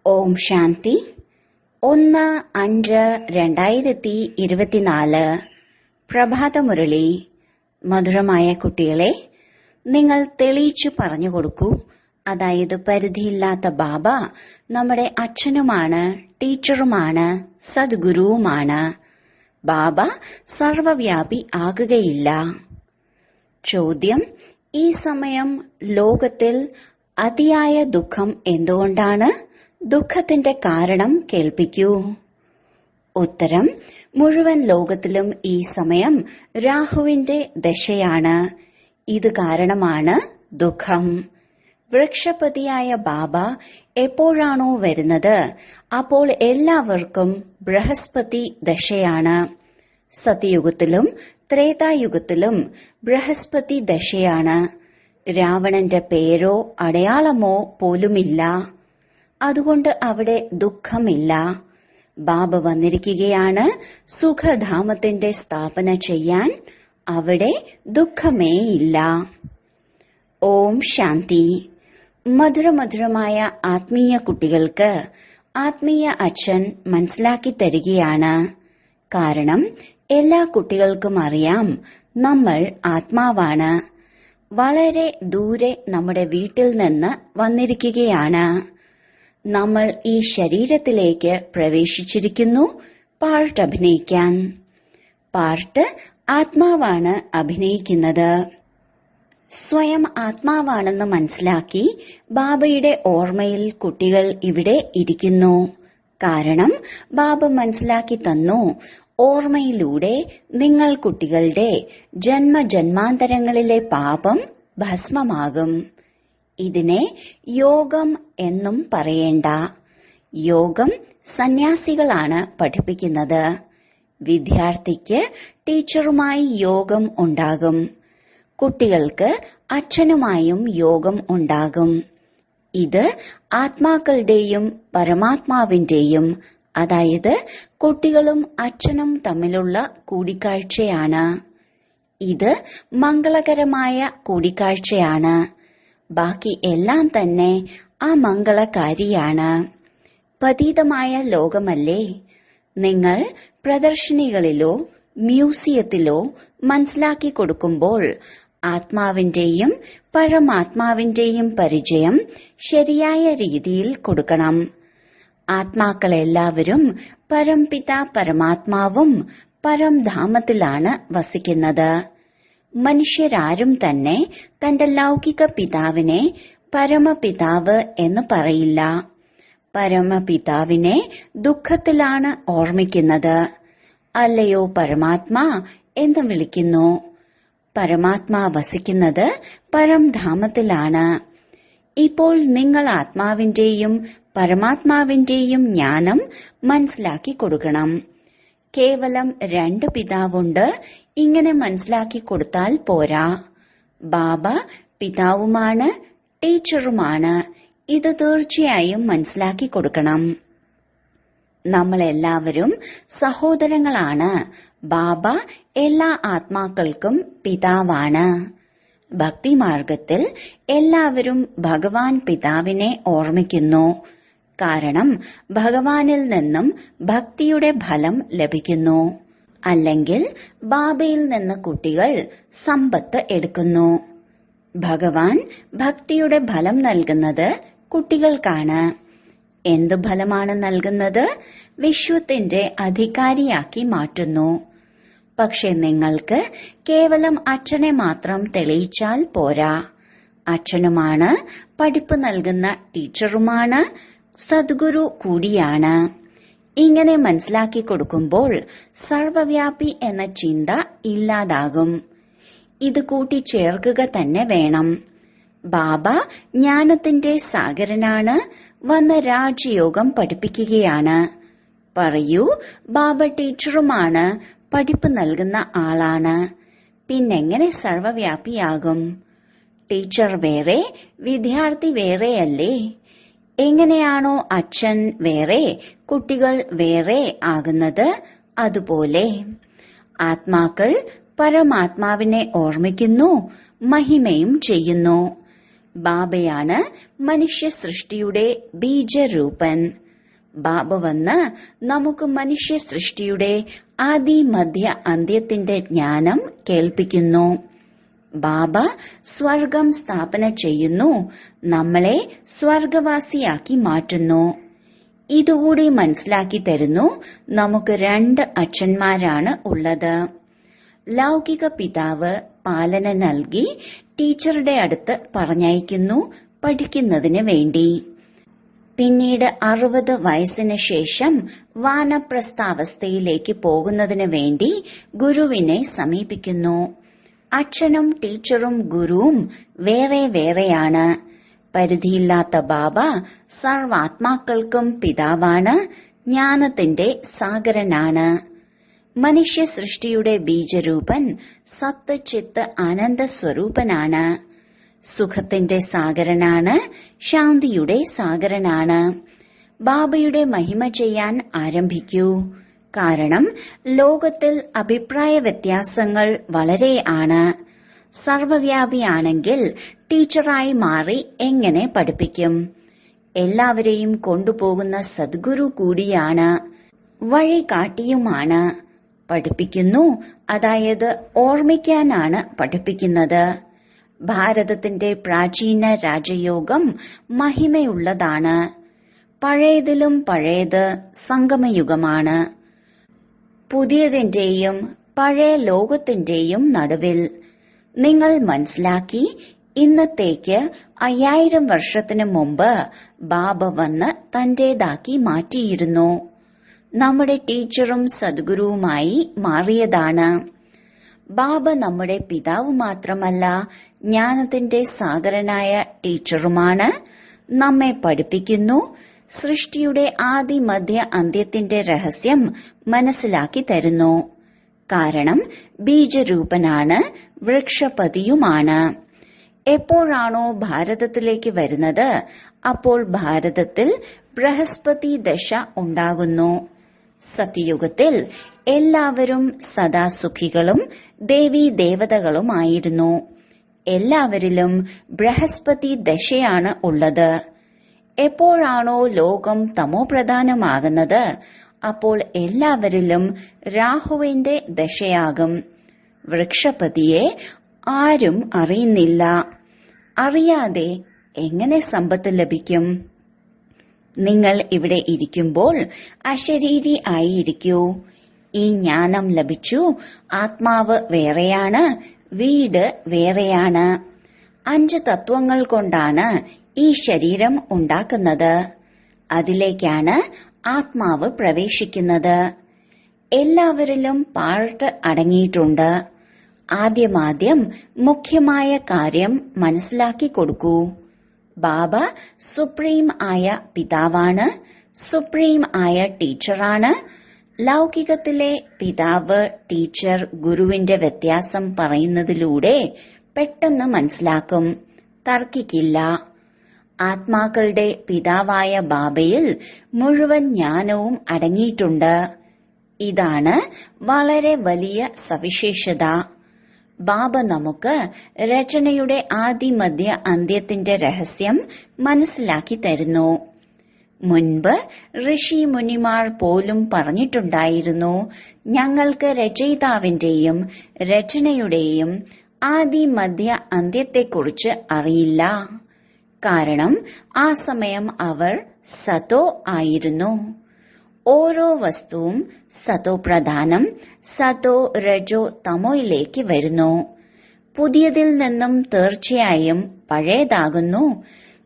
ഓം ശാന്തി 1-5-2024 പ്രഭാതമുരളി. മധുരമായ കുട്ടികളെ, നിങ്ങൾ തെളിയിച്ചു പറഞ്ഞു കൊടുക്കൂ. അതായത് പരിധിയില്ലാത്ത ബാബ നമ്മുടെ അച്ഛനുമാണ്, ടീച്ചറുമാണ്, സദ്ഗുരുവുമാണ്. ബാബ സർവവ്യാപി ആകുകയില്ല. ചോദ്യം: ഈ സമയം ലോകത്തിൽ അതിയായ ദുഃഖം എന്തുകൊണ്ടാണ്? ദുഃഖത്തിന്റെ കാരണം കേൾപ്പിക്കൂ. ഉത്തരം: മുഴുവൻ ലോകത്തിലും ഈ സമയം രാഹുവിന്റെ ദശയാണ്. ഇത് കാരണമാണ് ദുഃഖം. വൃക്ഷപതിയായ ബാബ എപ്പോഴാണോ വരുന്നത് അപ്പോൾ എല്ലാവർക്കും ബൃഹസ്പതി ദശയാണ്. സത്യയുഗത്തിലും ത്രേതായുഗത്തിലും ബൃഹസ്പതി ദശയാണ്. രാവണന്റെ പേരോ അടയാളമോ പോലുമില്ല. അതുകൊണ്ട് അവിടെ ദുഃഖമില്ല. ബാബ വന്നിരിക്കുകയാണ് സുഖധാമത്തിന്റെ സ്ഥാപന ചെയ്യാൻ. അവിടെ ദുഃഖമേയില്ല. ഓം ശാന്തി. മധുരമധുരമായ ആത്മീയ കുട്ടികൾക്ക് ആത്മീയ അച്ഛൻ മനസ്സിലാക്കി തരികയാണ്. കാരണം എല്ലാ കുട്ടികൾക്കും അറിയാം നമ്മൾ ആത്മാവാണ്. വളരെ ദൂരെ നമ്മുടെ വീട്ടിൽ നിന്ന് വന്നിരിക്കുകയാണ്. നമ്മൾ ഈ ശരീരത്തിലേക്ക് പ്രവേശിച്ചിരിക്കുന്നു പാർട്ട് അഭിനയിക്കാൻ. പാർട്ട് ആത്മാവാണ് അഭിനയിക്കുന്നത്. സ്വയം ആത്മാവാണെന്ന് മനസ്സിലാക്കി ബാബയുടെ ഓർമ്മയിൽ കുട്ടികൾ ഇവിടെ ഇരിക്കുന്നു. കാരണം ബാബ മനസ്സിലാക്കി തന്നു, ഓർമ്മയിലൂടെ നിങ്ങൾ കുട്ടികളുടെ ജന്മജന്മാന്തരങ്ങളിലെ പാപം ഭസ്മമാകും. ഇതിനെ യോഗം എന്നും പറയേണ്ട. യോഗം സന്യാസികളാണ് പഠിപ്പിക്കുന്നത്. വിദ്യാർത്ഥിക്ക് ടീച്ചറുമായി യോഗം ഉണ്ടാകും. കുട്ടികൾക്ക് അച്ഛനുമായും യോഗം ഉണ്ടാകും. ഇത് ആത്മാക്കളുടെയും പരമാത്മാവിന്റെയും, അതായത് കുട്ടികളും അച്ഛനും തമ്മിലുള്ള കൂടിക്കാഴ്ചയാണ്. ഇത് മംഗളകരമായ കൂടിക്കാഴ്ചയാണ്. ബാക്കി എല്ലാം തന്നെ അമംഗളകാരിയാണ്. പതീതമായ ലോകമല്ലേ? നിങ്ങൾ പ്രദർശനികളിലോ മ്യൂസിയത്തിലോ മനസ്സിലാക്കി കൊടുക്കുമ്പോൾ ആത്മാവിന്റെയും പരമാത്മാവിന്റെയും പരിചയം ശരിയായ രീതിയിൽ കൊടുക്കണം. ആത്മാക്കളെല്ലാവരും പരംപിത പരമാത്മാവും പരംധാമത്തിലാണ് വസിക്കുന്നത്. മനുഷ്യരാരും തന്നെ തന്റെ ലൗകിക പിതാവിനെ പരമപിതാവ് എന്ന് പറയില്ല. പരമപിതാവിനെ ദുഃഖത്തിലാണ് ഓർമ്മിക്കുന്നത്. അല്ലയോ പരമാത്മാ എന്ന് വിളിക്കുന്നു. പരമാത്മാ വസിക്കുന്നത് പരംധാമത്തിലാണ്. ഇപ്പോൾ നിങ്ങൾ ആത്മാവിന്റെയും പരമാത്മാവിന്റെയും ജ്ഞാനം മനസ്സിലാക്കി കൊടുക്കണം. കേവലം 2 പിതാവുണ്ട്, ഇങ്ങനെ മനസ്സിലാക്കി കൊടുത്താൽ പോരാ. ബാബ പിതാവുമാണ്, ടീച്ചറുമാണ്. ഇത് തീർച്ചയായും മനസ്സിലാക്കി കൊടുക്കണം. നമ്മളെല്ലാവരും സഹോദരങ്ങളാണ്. ബാബ എല്ലാ ആത്മാക്കൾക്കും പിതാവാണ്. ഭക്തിമാർഗത്തിൽ എല്ലാവരും ഭഗവാൻ പിതാവിനെ ഓർമ്മിക്കുന്നു. കാരണം ഭഗവാനിൽ നിന്നും ഭക്തിയുടെ ഫലം ലഭിക്കുന്നു. അല്ലെങ്കിൽ ബാബയിൽ നിന്ന് കുട്ടികൾ സമ്പത്ത് എടുക്കുന്നു. ഭഗവാൻ ഭക്തിയുടെ ഫലം നൽകുന്നത് കുട്ടികൾക്കാണ്. എന്തു ഫലമാണ് നൽകുന്നത്? വിശ്വത്തിന്റെ അധികാരിയാക്കി മാറ്റുന്നു. പക്ഷെ നിങ്ങൾക്ക് കേവലം അച്ഛനെ മാത്രം തെളിയിച്ചാൽ പോരാ. അച്ഛനുമാണ്, പഠിപ്പ് നൽകുന്ന ടീച്ചറുമാണ്, സദ്ഗുരു കൂടിയാണ്. ഇങ്ങനെ മനസ്സിലാക്കി കൊടുക്കുമ്പോൾ സർവവ്യാപി എന്ന ചിന്ത ഇല്ലാതാകും. ഇത് കൂട്ടിച്ചേർക്കുക തന്നെ വേണം. ബാബ ജ്ഞാനത്തിന്റെ സാഗരനാണ്. വന്ന് രാജയോഗം പഠിപ്പിക്കുകയാണ്. പറയൂ, ബാബ ടീച്ചറുമാണ്, പഠിപ്പ് നൽകുന്ന ആളാണ്. പിന്നെങ്ങനെ സർവവ്യാപിയാകും? ടീച്ചർ വേറെ, വിദ്യാർത്ഥി വേറെയല്ലേ? എങ്ങനെയാണോ അച്ഛൻ വേറെ, കുട്ടികൾ വേറെ ആകുന്നത്, അതുപോലെ ആത്മാക്കൾ പരമാത്മാവിനെ ഓർമ്മിക്കുന്നു, മഹിമയും ചെയ്യുന്നു. ബാബയാണ് മനുഷ്യ സൃഷ്ടിയുടെ ബീജരൂപൻ. ബാബ വന്ന് നമുക്ക് മനുഷ്യ സൃഷ്ടിയുടെ ആദി മധ്യ അന്ത്യത്തിന്റെ ജ്ഞാനം കേൾപ്പിക്കുന്നു. ബാബ സ്വർഗം സ്ഥാപന ചെയ്യുന്നു, നമ്മളെ സ്വർഗവാസിയാക്കി മാറ്റുന്നു. ഇതുകൂടി മനസ്സിലാക്കി തരുന്നു. നമുക്ക് 2 അച്ഛന്മാരാണ് ഉള്ളത്. ലൗകിക പിതാവ് പാലന നൽകി ടീച്ചറുടെ അടുത്ത് പറഞ്ഞയക്കുന്നു പഠിക്കുന്നതിന് വേണ്ടി. പിന്നീട് 60 വയസ്സിന് ശേഷം വാനപ്രസ്ഥാവസ്ഥയിലേക്ക് പോകുന്നതിന് വേണ്ടി ഗുരുവിനെ സമീപിക്കുന്നു. അച്ഛനും ടീച്ചറും ഗുരുവും വേറെ വേറെയാണ്. പരിധിയില്ലാത്ത ബാബ സർവാത്മാക്കൾക്കും പിതാവാണ്, ജ്ഞാനത്തിന്റെ സാഗരനാണ്. മനുഷ്യ സൃഷ്ടിയുടെ ബീജരൂപൻ സത്ത് ചിത്ത് ആനന്ദ സ്വരൂപനാണ്. സുഖത്തിന്റെ സാഗരനാണ്, ശാന്തിയുടെ സാഗരനാണ്. ബാബയുടെ മഹിമ ചെയ്യാൻ ആരംഭിക്കൂ. കാരണം ലോകത്തിൽ അഭിപ്രായ വ്യത്യാസങ്ങൾ വളരെ ആണ്. സർവവ്യാപിയാണെങ്കിൽ ടീച്ചറായി മാറി എങ്ങനെ പഠിപ്പിക്കും? എല്ലാവരെയും കൊണ്ടുപോകുന്ന സദ്ഗുരു കൂടിയാണ്, വഴികാട്ടിയുമാണ്. പഠിപ്പിക്കുന്നു, അതായത് ഓർമ്മിക്കാനാണ് പഠിപ്പിക്കുന്നത്. ഭാരതത്തിന്റെ പ്രാചീന രാജയോഗം മഹിമയുള്ളതാണ്. പഴയതിലും പഴയത് സംഗമയുഗമാണ്. പുതിയതിന്റെയും പഴയ ലോകത്തിന്റെയും നടുവിൽ നിങ്ങൾ മനസ്സിലാക്കി. ഇന്നത്തേക്ക് 5000 വർഷത്തിനു മുമ്പ് ബാബ വന്ന് തന്റേതാക്കി മാറ്റിയിരുന്നു. നമ്മുടെ ടീച്ചറും സദ്ഗുരുവുമായി മാറിയതാണ്. ബാബ നമ്മുടെ പിതാവ് മാത്രമല്ല, ജ്ഞാനത്തിന്റെ സാഗരനായ ടീച്ചറുമാണ്. നമ്മെ പഠിപ്പിക്കുന്നു. സൃഷ്ടിയുടെ ആദി മധ്യ അന്ത്യത്തിന്റെ രഹസ്യം മനസ്സിലാക്കി തരുന്നു. കാരണം ബീജരൂപനാണ്, വൃക്ഷപതിയുമാണ്. എപ്പോഴാണോ ഭാരതത്തിലേക്ക് വരുന്നത്, അപ്പോൾ ഭാരതത്തിൽ ബൃഹസ്പതി ദശ ഉണ്ടാകുന്നു. സത്യയുഗത്തിൽ എല്ലാവരും സദാ സുഖികളും ദേവീ ദേവതകളുമായിരുന്നു. എല്ലാവരിലും ബൃഹസ്പതി ദശയാണ് ഉള്ളത്. എപ്പോഴാണോ ലോകം തമോപ്രധാനമാകുന്നത്, അപ്പോൾ എല്ലാവരിലും രാഹുവിന്റെ ദശയാകും. വൃക്ഷപതിയെ ആരും അറിയുന്നില്ല. അറിയാതെ എങ്ങനെ സമ്പത്ത് ലഭിക്കും? നിങ്ങൾ ഇവിടെ ഇരിക്കുമ്പോൾ അശരീരി ആയിരിക്കൂ. ഈ ജ്ഞാനം ലഭിച്ചു. ആത്മാവ് വേറെയാണ്, വീട് വേറെയാണ്. 5 തത്വങ്ങൾ കൊണ്ടാണ് ഈ ശരീരം ഉണ്ടാക്കുന്നത്. അതിലേക്കാണ് ആത്മാവ് പ്രവേശിക്കുന്നത്. എല്ലാവരിലും പാർട്ട് അടങ്ങിയിട്ടുണ്ട്. ആദ്യമാദ്യം മുഖ്യമായ കാര്യം മനസ്സിലാക്കി കൊടുക്കൂ. ബാബ സുപ്രീം ആയ പിതാവാണ്, സുപ്രീം ആയ ടീച്ചറാണ്. ലൗകികത്തിലെ പിതാവ് ടീച്ചർ ഗുരുവിന്റെ വ്യത്യാസം പറയുന്നതിലൂടെ പെട്ടെന്ന് മനസ്സിലാക്കും, തർക്കിക്കില്ല. ആത്മാക്കളുടെ പിതാവായ ബാബയിൽ മുഴുവൻ ജ്ഞാനവും അടങ്ങിയിട്ടുണ്ട്. ഇതാണ് വളരെ വലിയ സവിശേഷത. ബാബ നമുക്ക് രചനയുടെ ആദി മധ്യ അന്ത്യത്തിന്റെ രഹസ്യം മനസ്സിലാക്കി തരുന്നു. മുൻപ് ഋഷി മുനിമാർ പോലും പറഞ്ഞിട്ടുണ്ടായിരുന്നു, ഞങ്ങൾക്ക് രചയിതാവിന്റെയും രചനയുടെയും ആദി മധ്യ അന്ത്യത്തെക്കുറിച്ച് അറിയില്ല. കാരണം ആ സമയം അവർ സതോ ആയിരുന്നു. ഓരോ വസ്തുവും സതോ പ്രധാനം, സതോ രജോ തമോയിലേക്ക് വരുന്നു. പുതിയതിൽ നിന്നും തീർച്ചയായും പഴയതാകുന്നു.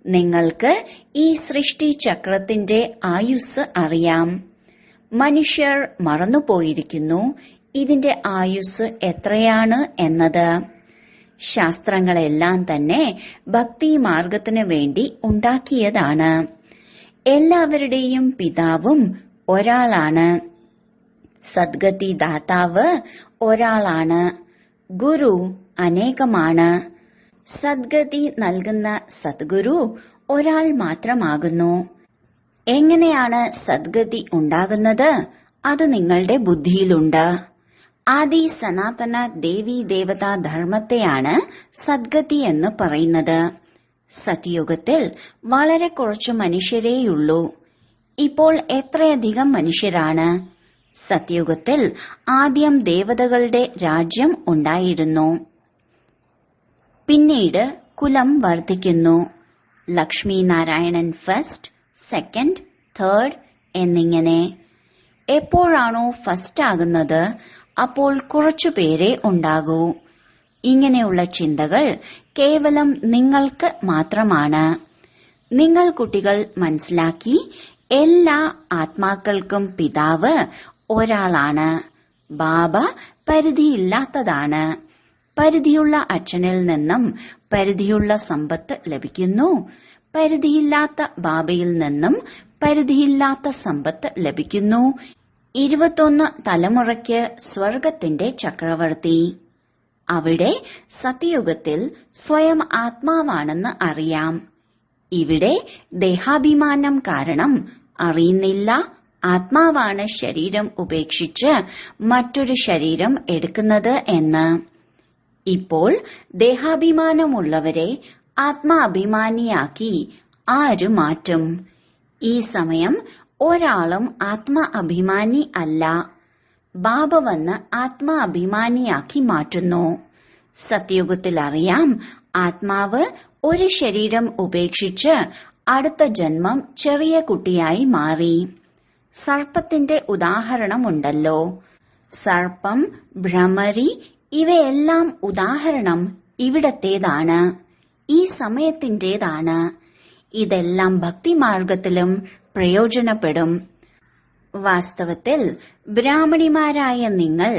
നിങ്ങൾക്ക് ഈ സൃഷ്ടി ചക്രത്തിന്റെ ആയുസ് അറിയാം. മനുഷ്യർ മറന്നുപോയിരിക്കുന്നു ഇതിന്റെ ആയുസ് എത്രയാണ് എന്നത്. ശാസ്ത്രങ്ങളെല്ലാം തന്നെ ഭക്തി മാർഗത്തിനു വേണ്ടി ഉണ്ടാക്കിയതാണ്. എല്ലാവരുടെയും പിതാവും ഒരാളാണ്. സദ്ഗതി ദാതാവ് ഒരാളാണ്. ഗുരു അനേകമാണ്. സദ്ഗതി നൽകുന്ന സദ്ഗുരു ഒരാൾ മാത്രമാകുന്നു. എങ്ങനെയാണ് സദ്ഗതി ഉണ്ടാകുന്നത്? അത് നിങ്ങളുടെ ബുദ്ധിയിലുണ്ട്. ആദി സനാതന ദേവീ ദേവതാ ധർമ്മത്തെയാണ് സദ്ഗതി എന്ന് പറയുന്നത്. സത്യയുഗത്തിൽ വളരെ കുറച്ചു മനുഷ്യരേയുള്ളൂ. ഇപ്പോൾ എത്രയധികം മനുഷ്യരാണ്? സത്യയുഗത്തിൽ ആദ്യം ദേവതകളുടെ രാജ്യം ഉണ്ടായിരുന്നു. പിന്നീട് കുലം വർദ്ധിക്കുന്നു. Lakshmi Narayanan first, second, third എന്നിങ്ങനെ. എപ്പോഴാണോ ഫസ്റ്റ് ആകുന്നത് അപ്പോൾ കുറച്ചുപേരെ ഉണ്ടാകൂ. ഇങ്ങനെയുള്ള ചിന്തകൾ കേവലം നിങ്ങൾക്ക് മാത്രമാണ്. നിങ്ങൾ കുട്ടികൾ മനസ്സിലാക്കി, എല്ലാ ആത്മാക്കൾക്കും പിതാവ് ഒരാളാണ്. ബാബ പരിധിയില്ലാത്തതാണ്. പരിധിയുള്ള അച്ഛനിൽ നിന്നും പരിധിയുള്ള സമ്പത്ത് ലഭിക്കുന്നു. പരിധിയില്ലാത്ത ബാബയിൽ നിന്നും പരിധിയില്ലാത്ത സമ്പത്ത് ലഭിക്കുന്നു. 21 തലമുറയ്ക്ക് സ്വർഗത്തിന്റെ ചക്രവർത്തി. അവിടെ സത്യയുഗത്തിൽ സ്വയം ആത്മാവാണെന്ന് അറിയാം. ഇവിടെ ദേഹാഭിമാനം കാരണം അറിയുന്നില്ല ആത്മാവാണ് ശരീരം ഉപേക്ഷിച്ച് മറ്റൊരു ശരീരം എടുക്കുന്നത് എന്ന്. ഇപ്പോൾ ദേഹാഭിമാനമുള്ളവരെ ആത്മാഭിമാനിയാക്കി ആര് മാറ്റും? ഈ സമയം ഒരാളും അഭിമാനി അല്ല. ബാബ വന്ന് അഭിമാനിയാക്കി മാറ്റുന്നു. സത്യയുഗത്തിൽ അറിയാം, ആത്മാവ് ഒരു ശരീരം ഉപേക്ഷിച്ച് അടുത്ത ജന്മം ചെറിയ കുട്ടിയായി മാറി. സർപ്പത്തിന്റെ ഉദാഹരണമുണ്ടല്ലോ. സർപ്പം, ഭ്രമരി ഇവയെല്ലാം ഉദാഹരണം ഇവിടത്തേതാണ്, ഈ സമയത്തിന്റേതാണ്. ഇതെല്ലാം ഭക്തിമാർഗത്തിലും പ്രയോജനപ്പെടും. വാസ്തവത്തിൽ ബ്രാഹ്മണിമാരായ നിങ്ങൾ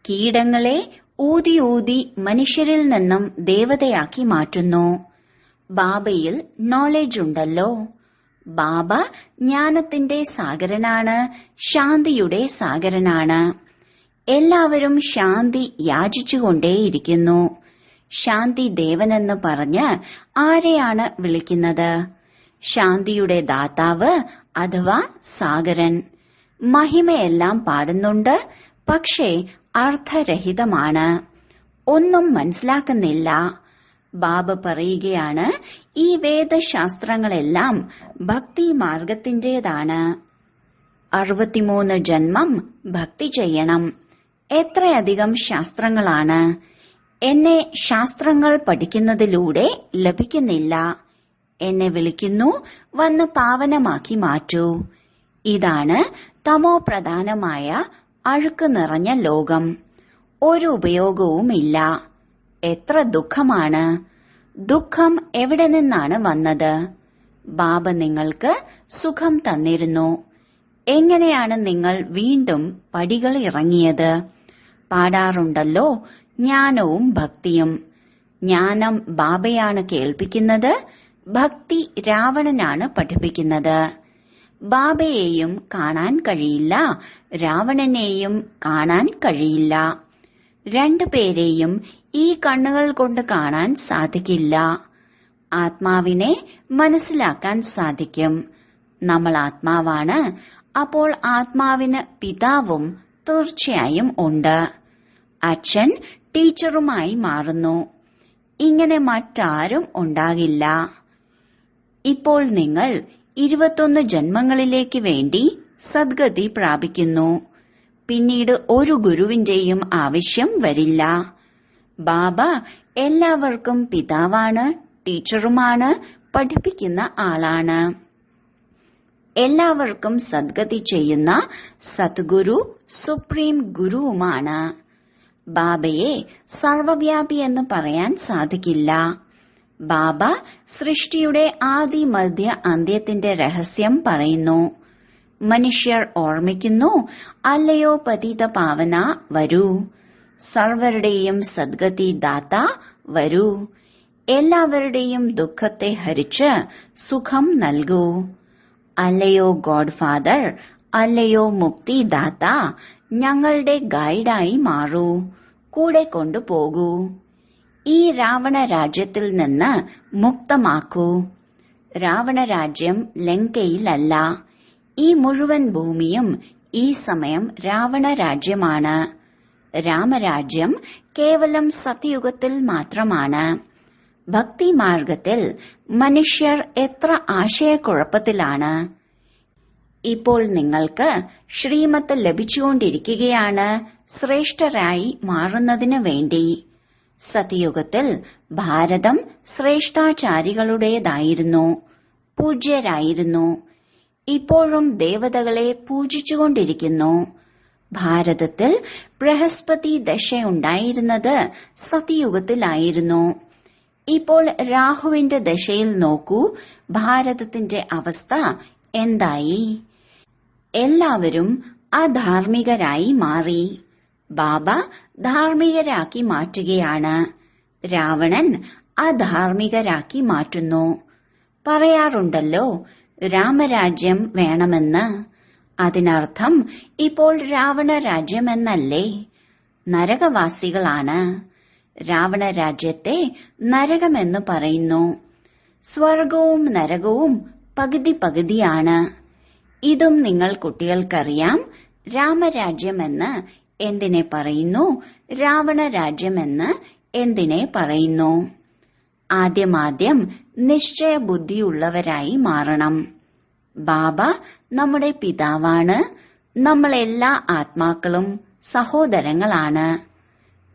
കീടങ്ങളെ ഊതി ഊതി മനുഷ്യരിൽ നിന്നും ദേവതയാക്കി മാറ്റുന്നു. ബാബയിൽ നോളജ് ഉണ്ടല്ലോ. ബാബ ജ്ഞാനത്തിന്റെ സാഗരനാണ്, ശാന്തിയുടെ സാഗരനാണ്. എല്ലാവരും ശാന്തി യാചിച്ചുകൊണ്ടേയിരിക്കുന്നു. ശാന്തി ദേവനെന്ന് പറഞ്ഞ് ആരെയാണ് വിളിക്കുന്നത്? ശാന്തിയുടെ ദാതാവ് അഥവാ സാഗരൻ. മഹിമയെല്ലാം പാടുന്നുണ്ട്, പക്ഷേ അർത്ഥരഹിതമാണ്. ഒന്നും മനസ്സിലാക്കുന്നില്ല. ബാബ പറയുകയാണ്, ഈ വേദശാസ്ത്രങ്ങളെല്ലാം ഭക്തി മാർഗത്തിന്റേതാണ്. 63 ജന്മം ഭക്തി ചെയ്യണം. എത്രയധികം ശാസ്ത്രങ്ങളാണ്. എന്നെ ശാസ്ത്രങ്ങൾ പഠിക്കുന്നതിലൂടെ ലഭിക്കുന്നില്ല. എന്നെ വിളിക്കുന്നു, വന്ന് പാവനമാക്കി മാറ്റൂ. ഇതാണ് തമോ പ്രധാനമായ അഴുക്ക് നിറഞ്ഞ ലോകം. ഒരു ഉപയോഗവുമില്ല. എത്ര ദുഃഖമാണ്. ദുഃഖം എവിടെ നിന്നാണ് വന്നത്? ബാബ നിങ്ങൾക്ക് സുഖം തന്നിരുന്നു. എങ്ങനെയാണ് നിങ്ങൾ വീണ്ടും പടികൾ ഇറങ്ങിയത്? പാടാറുണ്ടല്ലോ, ജ്ഞാനവും ഭക്തിയും. ജ്ഞാനം ബാബയാണ് കേൾപ്പിക്കുന്നത്, ഭക്തി രാവണനാണ് പഠിപ്പിക്കുന്നത്. ബാബയെയും കാണാൻ കഴിയില്ല, രാവണനെയും കാണാൻ കഴിയില്ല. രണ്ടുപേരെയും ഈ കണ്ണുകൾ കൊണ്ട് കാണാൻ സാധിക്കില്ല. ആത്മാവിനെ മനസ്സിലാക്കാൻ സാധിക്കും. നമ്മൾ ആത്മാവാണ്. അപ്പോൾ ആത്മാവിന് പിതാവും തീർച്ചയായും ഉണ്ട്. അച്ഛൻ ടീച്ചറുമായി മാറുന്നു. ഇങ്ങനെ മറ്റാരും ഉണ്ടാകില്ല. ഇപ്പോൾ നിങ്ങൾ 21 ജന്മങ്ങളിലേക്ക് വേണ്ടി സദ്ഗതി പ്രാപിക്കുന്നു. പിന്നീട് ഒരു ഗുരുവിന്റെയും ആവശ്യം വരില്ല. ബാബ എല്ലാവർക്കും പിതാവാണ്, ടീച്ചറുമാണ്, പഠിപ്പിക്കുന്ന ആളാണ്. എല്ലാവർക്കും സദ്ഗതി ചെയ്യുന്ന സദ്ഗുരു, സുപ്രീം ഗുരുവുമാണ്. ബാബയെ സർവവ്യാപി എന്ന് പറയാൻ സാധിക്കില്ല. ബാബ സൃഷ്ടിയുടെ ആദി മധ്യ അന്ത്യത്തിന്റെ രഹസ്യം പറയുന്നു. മനുഷ്യർ ഓർമ്മിക്കുന്നു, അല്ലയോ പതിത പാവന വരൂ, സർവരുടെയും സദ്ഗതി ദാത വരൂ, എല്ലാവരുടെയും ദുഃഖത്തെ ഹരിച്ച് സുഖം നൽകൂ. അല്ലയോ ഗോഡ് ഫാദർ, അല്ലയോ മുക്തിദാത, ഞങ്ങളുടെ ഗൈഡായി മാറൂ, കൂടെ കൊണ്ടുപോകൂ. ഈ രാവണ രാജ്യത്തിൽ നിന്ന് മുക്തമാക്കൂ. രാവണ രാജ്യം ലങ്കയിലല്ല. ഈ മുഴുവൻ ഭൂമിയും ഈ സമയം രാവണ രാജ്യമാണ്. രാമരാജ്യം കേവലം സത്യയുഗത്തിൽ മാത്രമാണ്. ഭക്തിമാർഗത്തിൽ മനുഷ്യർ എത്ര ആശയക്കുഴപ്പത്തിലാണ്. ഇപ്പോൾ നിങ്ങൾക്ക് ശ്രീമത്ത് ലഭിച്ചുകൊണ്ടിരിക്കുകയാണ് ശ്രേഷ്ഠരായി മാറുന്നതിനു വേണ്ടി. സത്യയുഗത്തിൽ ഭാരതം ശ്രേഷ്ഠാചാരികളുടേതായിരുന്നു, പൂജ്യരായിരുന്നു. ഇപ്പോഴും ദേവതകളെ പൂജിച്ചുകൊണ്ടിരിക്കുന്നു. ഭാരതത്തിൽ ബൃഹസ്പതി ദശയുണ്ടായിരുന്നത് സത്യയുഗത്തിലായിരുന്നു. ഇപ്പോൾ രാഹുവിന്റെ ദശയിൽ നോക്കൂ, ഭാരതത്തിന്റെ അവസ്ഥ എന്തായി. എല്ലാവരും അധാർമികരായി മാറി. ബാബ ധാർമ്മികരാക്കി മാറ്റുകയാണ്. രാവണൻ അധാർമികരാക്കി മാറ്റുന്നു. പറയാറുണ്ടല്ലോ, രാമരാജ്യം വേണമെന്ന്. അതിനർത്ഥം ഇപ്പോൾ രാവണ രാജ്യമെന്നല്ലേ? നരകവാസികളാണ്. രാവണ രാജ്യത്തെ നരകമെന്ന് പറയുന്നു. സ്വർഗവും നരകവും പകുതി പകുതിയാണ്. ഇതും നിങ്ങൾ കുട്ടികൾക്കറിയാം. രാമരാജ്യമെന്ന് എന്തിനെ പറയുന്നു, രാവണ രാജ്യമെന്ന് എന്തിനെ പറയുന്നു. ആദ്യമാദ്യം നിശ്ചയബുദ്ധിയുള്ളവരായി മാറണം. ബാബ നമ്മുടെ പിതാവാണ്. നമ്മളെല്ലാ ആത്മാക്കളും സഹോദരങ്ങളാണ്.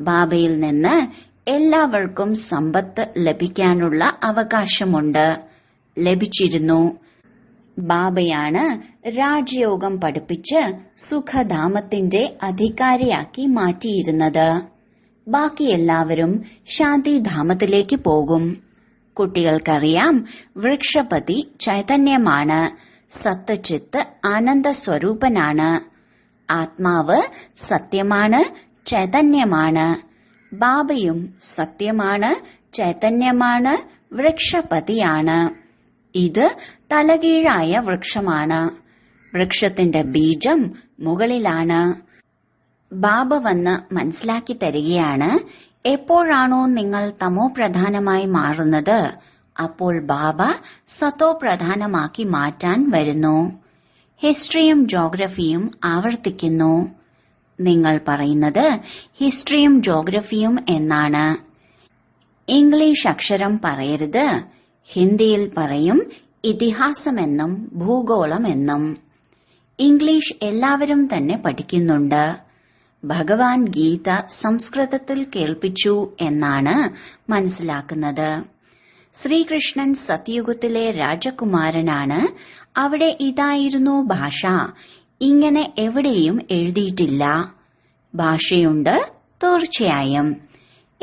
ബാബയിൽ നിന്ന് എല്ലാവർക്കും സമ്പത്ത് ലഭിക്കാനുള്ള അവകാശമുണ്ട്, ലഭിച്ചിരുന്നു. ബാബയാണ് രാജയോഗം പഠിപ്പിച്ച് സുഖധാമത്തിന്റെ അധികാരിയാക്കി മാറ്റിയിരുന്നത്. ബാക്കി എല്ലാവരും ശാന്തിധാമത്തിലേക്ക് പോകും. കുട്ടികൾക്കറിയാം, വൃക്ഷപതി ചൈതന്യമാണ്, സത്വചിത്ത് ആനന്ദ സ്വരൂപനാണ്. ആത്മാവ് സത്യമാണ്, ചൈതന്യമാണ്. ബാബയും സത്യമാണ്, ചൈതന്യമാണ്, വൃക്ഷപതിയാണ്. ഇത് തലകീഴായ വൃക്ഷമാണ്. വൃക്ഷത്തിന്റെ ബീജം മുകളിലാണ്. ബാബ വന്ന് മനസ്സിലാക്കി തരികയാണ്, എപ്പോഴാണോ നിങ്ങൾ തമോ പ്രധാനമായി മാറുന്നത്, അപ്പോൾ ബാബ സത്തോ പ്രധാനമാക്കി മാറ്റാൻ വരുന്നു. ഹിസ്റ്ററിയും ജോഗ്രഫിയും ആവർത്തിക്കുന്നു. നിങ്ങൾ പറയുന്നത് ഹിസ്റ്ററിയും ജോഗ്രഫിയും എന്നാണ്. ഇംഗ്ലീഷ് അക്ഷരം പറയരുത്. ഹിന്ദിയിൽ പറയും ഇതിഹാസമെന്നും ഭൂഗോളമെന്നും. ഇംഗ്ലീഷ് എല്ലാവരും തന്നെ പഠിക്കുന്നുണ്ട്. ഭഗവാൻ ഗീത സംസ്കൃതത്തിൽ കേൾപ്പിച്ചു എന്നാണ് മനസ്സിലാക്കുന്നത്. ശ്രീകൃഷ്ണൻ സത്യയുഗത്തിലെ രാജകുമാരനാണ്. അവിടെ ഇതായിരുന്നു ഭാഷ. ഇങ്ങനെ എവിടെയും എഴുതിയിട്ടില്ല. ഭാഷയുണ്ട്, തീർച്ചയായും.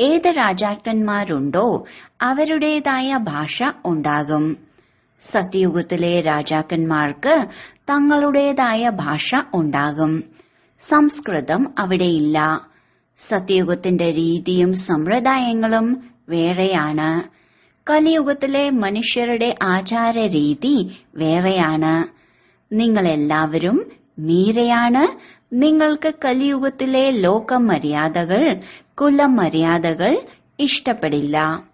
ഏത് രാജാക്കന്മാരുണ്ടോ അവരുടേതായ ഭാഷ ഉണ്ടാകും. സത്യയുഗത്തിലെ രാജാക്കന്മാർക്ക് തങ്ങളുടേതായ ഭാഷ ഉണ്ടാകും. സംസ്കൃതം അവിടെയില്ല. സത്യയുഗത്തിന്റെ രീതിയും സമ്പ്രദായങ്ങളും വേറെയാണ്. കലിയുഗത്തിലെ മനുഷ്യരുടെ ആചാര രീതി വേറെയാണ്. നിങ്ങളെല്ലാവരും മീരയാണ്. നിങ്ങൾക്ക് കലിയുഗത്തിലെ ലോകമര്യാദകൾ, കുലമര്യാദകൾ ഇഷ്ടപ്പെടില്ല.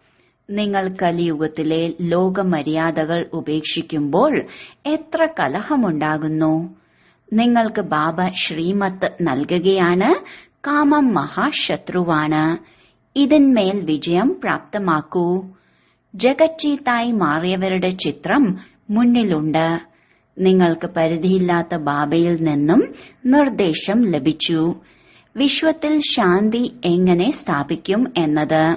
നിങ്ങൾ കലിയുഗത്തിലെ ലോകമര്യാദകൾ ഉപേക്ഷിക്കുമ്പോൾ എത്ര കലഹമുണ്ടാകുന്നു. നിങ്ങൾക്ക് ബാബ ശ്രീമത്ത് നൽകുകയാണ്. കാമം മഹാശത്രുവാണ്. ഇതിന്മേൽ വിജയം പ്രാപ്തമാക്കൂ. ജഗച്ചീത്തായി മാറിയവരുടെ ചിത്രം മുന്നിലുണ്ട്. നിങ്ങൾക്ക് പരിധിയില്ലാത്ത ബാബയിൽ നിന്നും നിർദ്ദേശം ലഭിച്ചു. വിശ്വത്തിൽ ശാന്തി എങ്ങനെ സ്ഥാപിക്കും എന്നത്.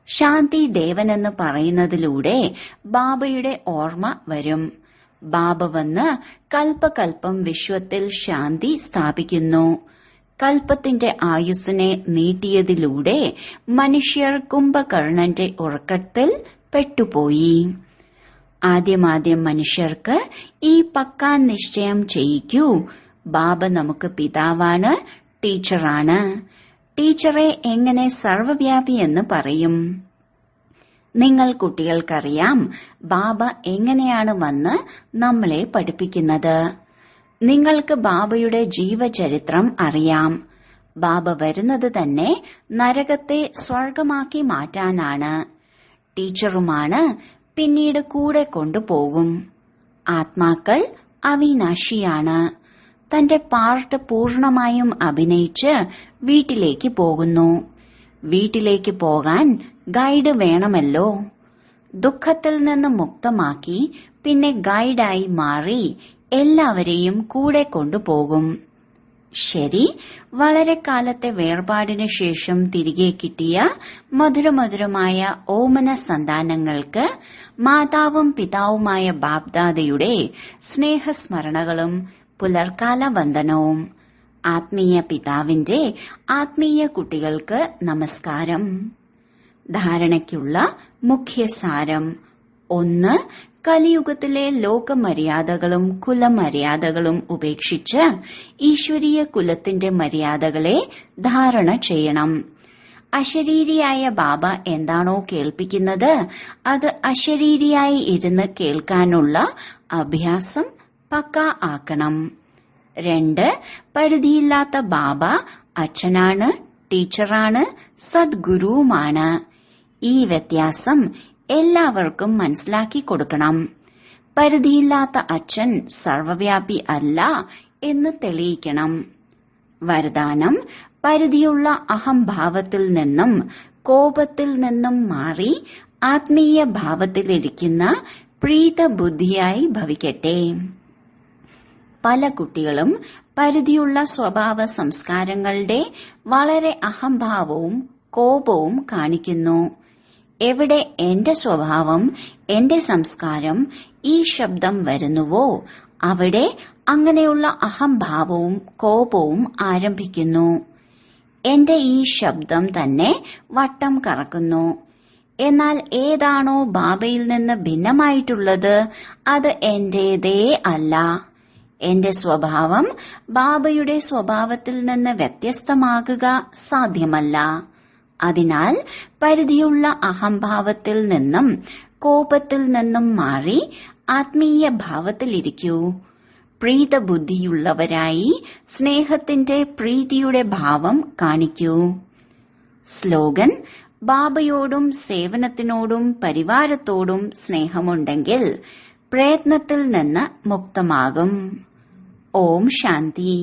ശാന്തി ദേവനെന്ന് പറയുന്നതിലൂടെ ബാബയുടെ ഓർമ്മ വരും. ബാബ വന്ന് കൽപ്പകൽപ്പം വിശ്വത്തിൽ ശാന്തി സ്ഥാപിക്കുന്നു. കൽപ്പത്തിന്റെ ആയുസ്സിനെ നീട്ടിയതിലൂടെ മനുഷ്യർ കുംഭകർണന്റെ ഉറക്കത്തിൽ പെട്ടുപോയി. ആദ്യമാദ്യം മനുഷ്യർക്ക് ഈ പക്കാ നിശ്ചയം ചെയ്യിക്കൂ. ബാബ നമുക്ക് പിതാവാണ്, ടീച്ചറാണ്. ടീച്ചറെ എങ്ങനെ സർവവ്യാപി എന്ന് പറയും? നിങ്ങൾ കുട്ടികൾക്കറിയാം ബാബ എങ്ങനെയാണ് വന്ന് നമ്മളെ പഠിപ്പിക്കുന്നത്. നിങ്ങൾക്ക് ബാബയുടെ ജീവചരിത്രം അറിയാം. ബാബ വരുന്നത് തന്നെ നരകത്തെ സ്വർഗമാക്കി മാറ്റാനാണ്. ടീച്ചറുമാണ്, പിന്നീട് കൂടെ കൊണ്ടുപോകും. ആത്മാക്കൾ അവിനാശിയാണ്. തന്റെ പാർട്ട് പൂർണമായും അഭിനയിച്ച് വീട്ടിലേക്ക് പോകുന്നു. വീട്ടിലേക്ക് പോകാൻ ഗൈഡ് വേണമല്ലോ. ദുഃഖത്തിൽ നിന്ന് മുക്തമാക്കി പിന്നെ ഗൈഡായി മാറി എല്ലാവരെയും കൂടെ കൊണ്ടുപോകും. ശരി, വളരെ കാലത്തെ വേർപാടിനു ശേഷം തിരികെ കിട്ടിയ മധുരമധുരമായ ഓമന സന്താനങ്ങൾക്ക് മാതാവും പിതാവുമായ ബാബ്ദാദയുടെ സ്നേഹസ്മരണകളും പുലർക്കാല വന്ദനവും. ആത്മീയ പിതാവിന്റെ ആത്മീയ കുട്ടികൾക്ക് നമസ്കാരം. ധാരണയ്ക്കുള്ള മുഖ്യസാരം: 1. കലിയുഗത്തിലെ ലോകമര്യാദകളും കുലമര്യാദകളും ഉപേക്ഷിച്ച് ഈശ്വരീയ കുലത്തിന്റെ മര്യാദകളെ ധാരണ ചെയ്യണം. അശരീരിയായ ബാബ എന്താണോ കേൾപ്പിക്കുന്നത് അത് അശരീരിയായി ഇരുന്ന് കേൾക്കാനുള്ള അഭ്യാസം പക്ക ആക്കണം. 2. പരിധിയില്ലാത്ത ബാബ അച്ഛനാണ്, ടീച്ചറാണ്, സദ്ഗുരുവുമാണ്. ഈ വ്യത്യാസം എല്ലാവർക്കും മനസ്സിലാക്കി കൊടുക്കണം. പരിധിയില്ലാത്ത അച്ഛൻ സർവവ്യാപി അല്ല എന്ന് തെളിയിക്കണം. വരദാനം: പരിധിയുള്ള അഹംഭാവത്തിൽ നിന്നും കോപത്തിൽ നിന്നും മാറി ആത്മീയ ഭാവത്തിലിരിക്കുന്ന പ്രീതബുദ്ധിയായി ഭവിക്കട്ടെ. പല കുട്ടികളും പരിധിയുള്ള സ്വഭാവ സംസ്കാരങ്ങളുടെ വളരെ അഹംഭാവവും കോപവും കാണിക്കുന്നു. എവിടെ എന്റെ സ്വഭാവം, എന്റെ സംസ്കാരം, ഈ ശബ്ദം വരുന്നുവോ അവിടെ അങ്ങനെയുള്ള അഹംഭാവവും കോപവും ആരംഭിക്കുന്നു. എന്റെ ഈ ശബ്ദം തന്നെ വട്ടം കറക്കുന്നു. എന്നാൽ ഏതാണോ ബാബയിൽ നിന്ന് ഭിന്നമായിട്ടുള്ളത് അത് എന്റേതേ അല്ല. എന്റെ സ്വഭാവം ബാബയുടെ സ്വഭാവത്തിൽ നിന്ന് വ്യത്യസ്തമാകുക സാധ്യമല്ല. അതിനാൽ പരിധിയുള്ള അഹംഭാവത്തിൽ നിന്നും കോപത്തിൽ നിന്നും മാറി ആത്മീയ ഭാവത്തിലിരിക്കൂ. പ്രീതബുദ്ധിയുള്ളവരായി സ്നേഹത്തിന്റെ പ്രീതിയുടെ ഭാവം കാണിക്കൂ. സ്ലോഗൻ: ബാബയോടും സേവനത്തിനോടും പരിവാരത്തോടും സ്നേഹമുണ്ടെങ്കിൽ പ്രയത്നത്തിൽ നിന്ന് മുക്തമാകും. ഓം ശാന്തി.